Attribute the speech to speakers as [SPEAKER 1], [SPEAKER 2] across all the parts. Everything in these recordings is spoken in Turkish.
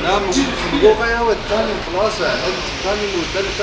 [SPEAKER 1] نعم الواقع والثاني خلاص الثاني والثالث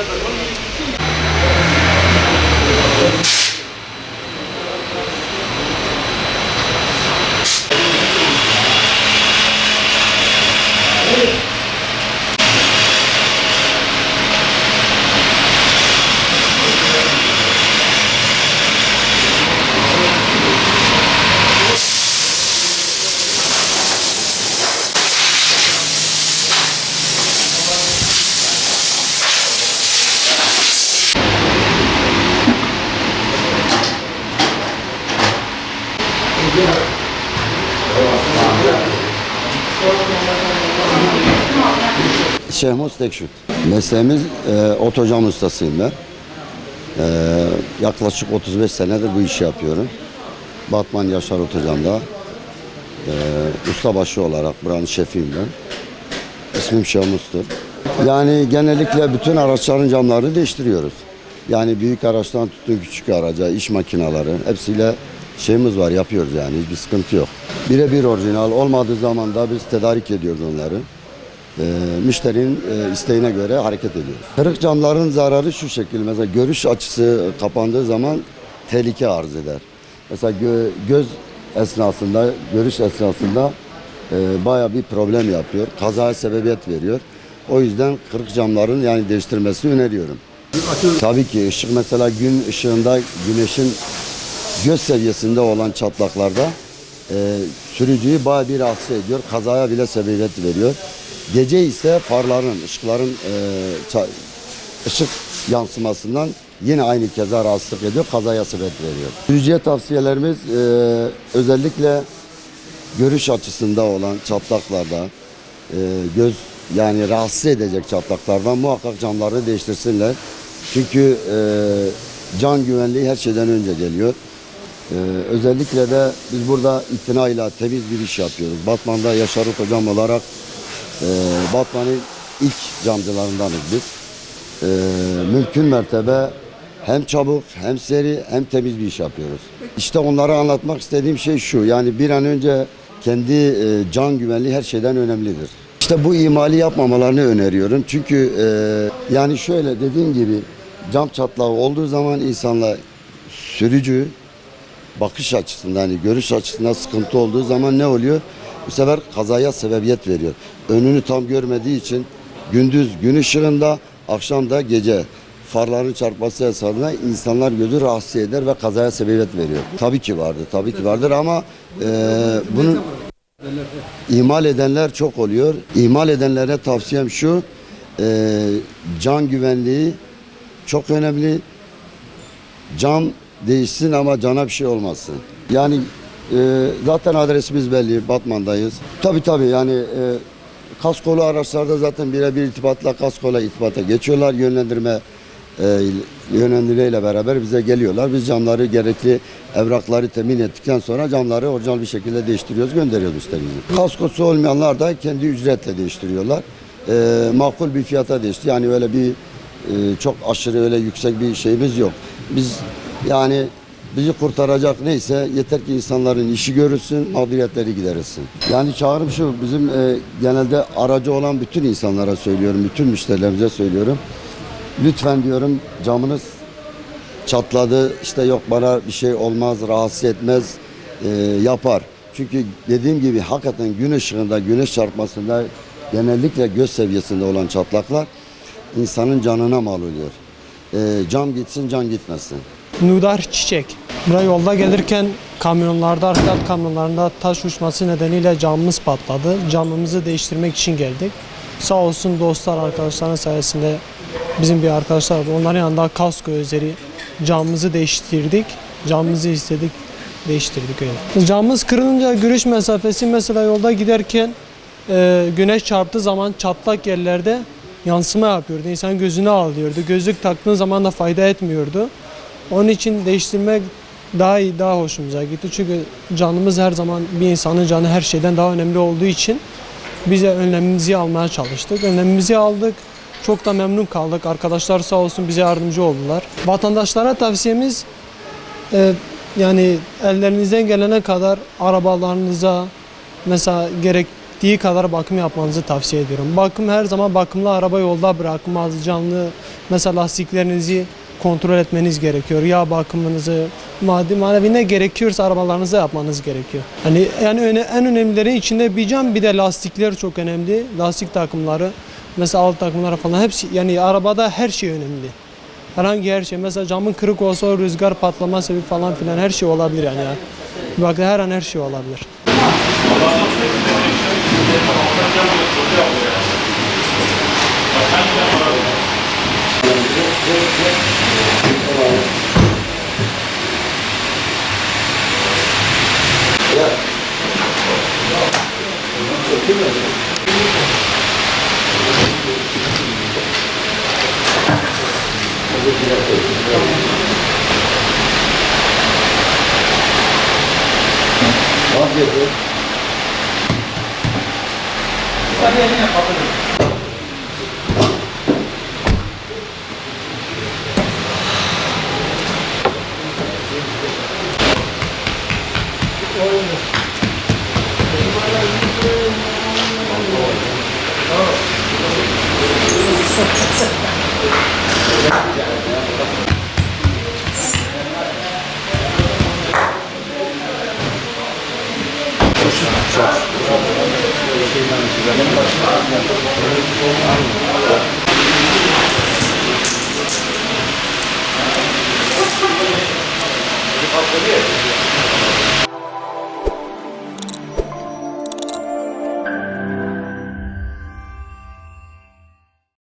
[SPEAKER 2] Şehmus Tekşut. Mesleğimiz otocam ustasıyım ben. Yaklaşık 35 senedir bu işi yapıyorum. Batman Yaşar Otocam'da ustabaşı olarak buranın şefiyim ben. İsmim Şehmus'tur. Yani genellikle bütün araçların camlarını değiştiriyoruz. Yani büyük araçtan tutun küçük araca, iş makineleri hepsiyle şeyimiz var, yapıyoruz yani, hiçbir sıkıntı yok. Birebir orijinal olmadığı zaman da biz tedarik ediyoruz onları. Müşterinin isteğine göre hareket ediyoruz. Kırık camların zararı şu şekilde, mesela görüş açısı kapandığı zaman tehlike arz eder. Mesela göz esnasında, görüş esnasında bayağı bir problem yapıyor, kazaya sebebiyet veriyor. O yüzden kırık camların yani değiştirmesini öneriyorum. Tabii ki ışık, mesela gün ışığında güneşin göz seviyesinde olan çatlaklarda sürücüyü bayağı bir rahatsız ediyor, kazaya bile sebebiyet veriyor. Gece ise farların, ışıkların ışık yansımasından yine aynı keza rahatsızlık ediyor, kazaya sebep veriyor. Sürücüye tavsiyelerimiz özellikle görüş açısında olan çatlaklarda, göz yani rahatsız edecek çatlaklardan muhakkak camlarını değiştirsinler. Çünkü can güvenliği her şeyden önce geliyor. Özellikle de biz burada itinayla temiz bir iş yapıyoruz. Batman'da Yaşar Hocam olarak Batman'ın ilk camcılarındanız biz. Mümkün mertebe hem çabuk, hem seri, hem temiz bir iş yapıyoruz. İşte onlara anlatmak istediğim şey şu, yani bir an önce kendi can güvenliği her şeyden önemlidir. İşte bu imali yapmamalarını öneriyorum. Çünkü yani şöyle dediğim gibi cam çatlağı olduğu zaman insanla sürücü bakış açısından, yani görüş açısından sıkıntı olduğu zaman ne oluyor? Bu sefer kazaya sebebiyet veriyor. Önünü tam görmediği için gündüz gün ışığında, akşam da gece farların çarpması esasında insanlar gözü rahatsız eder ve kazaya sebebiyet veriyor. Tabii ki vardır, tabii ki vardır ama bunu ihmal edenler çok oluyor. İhmal edenlere tavsiyem şu, can güvenliği çok önemli. Cam değişsin ama cana bir şey olmasın. Yani zaten adresimiz belli, Batman'dayız. Tabii yani kaskolu araçlarda zaten birebir irtibatla kaskola irtibata geçiyorlar. Yönlendirmeyle beraber bize geliyorlar. Biz camları, gerekli evrakları temin ettikten sonra camları orijinal bir şekilde değiştiriyoruz, gönderiyoruz müşterimize. Kaskosu olmayanlar da kendi ücretle değiştiriyorlar. Makul bir fiyata değişti. Yani öyle bir çok aşırı öyle yüksek bir şeyimiz yok. Biz yani bizi kurtaracak neyse yeter ki insanların işi görülsün, mağduriyetleri giderilsin. Yani çağrım şu, bizim genelde aracı olan bütün insanlara söylüyorum, bütün müşterilerimize söylüyorum. Lütfen diyorum, camınız çatladı, işte yok bana bir şey olmaz, rahatsız etmez, yapar. Çünkü dediğim gibi hakikaten gün ışığında, güneş çarpmasında genellikle göz seviyesinde olan çatlaklar insanın canına mal oluyor. Cam gitsin, can gitmesin.
[SPEAKER 3] Nudar Çiçek. Buraya yolda gelirken kamyonlarda, arka kamyonlarında taş uçması nedeniyle camımız patladı. Camımızı değiştirmek için geldik. Sağ olsun dostlar, arkadaşların sayesinde bizim bir arkadaşlar vardı. Onların yanında kasko üzeri camımızı değiştirdik. Camımızı istedik, değiştirdik öyle. Camımız kırılınca görüş mesafesi, mesela yolda giderken güneş çarptığı zaman çatlak yerlerde yansıma yapıyordu. İnsan gözünü ağlıyordu. Gözlük taktığın zaman da fayda etmiyordu. Onun için değiştirmek daha iyi, daha hoşumuza gitti. Çünkü canımız her zaman, bir insanın canı her şeyden daha önemli olduğu için biz de önlemimizi almaya çalıştık. Önlemimizi aldık. Çok da memnun kaldık. Arkadaşlar sağ olsun bize yardımcı oldular. Vatandaşlara tavsiyemiz yani ellerinizden gelene kadar arabalarınıza mesela gerek gerektiği kadar bakım yapmanızı tavsiye ediyorum. Bakım her zaman bakımlı araba yolda bırakmaz. Canlı mesela lastiklerinizi kontrol etmeniz gerekiyor. Yağ bakımınızı, maddi manevi ne gerekiyorsa arabalarınıza yapmanız gerekiyor. Hani yani en önemlilerin içinde bir cam, bir de lastikler çok önemli. Lastik takımları, mesela alt takımları falan hepsi, yani arabada her şey önemli. Herhangi her şey. Mesela camın kırık olsa o rüzgar patlama sebebi falan filan her şey olabilir yani. Bak her an her şey olabilir.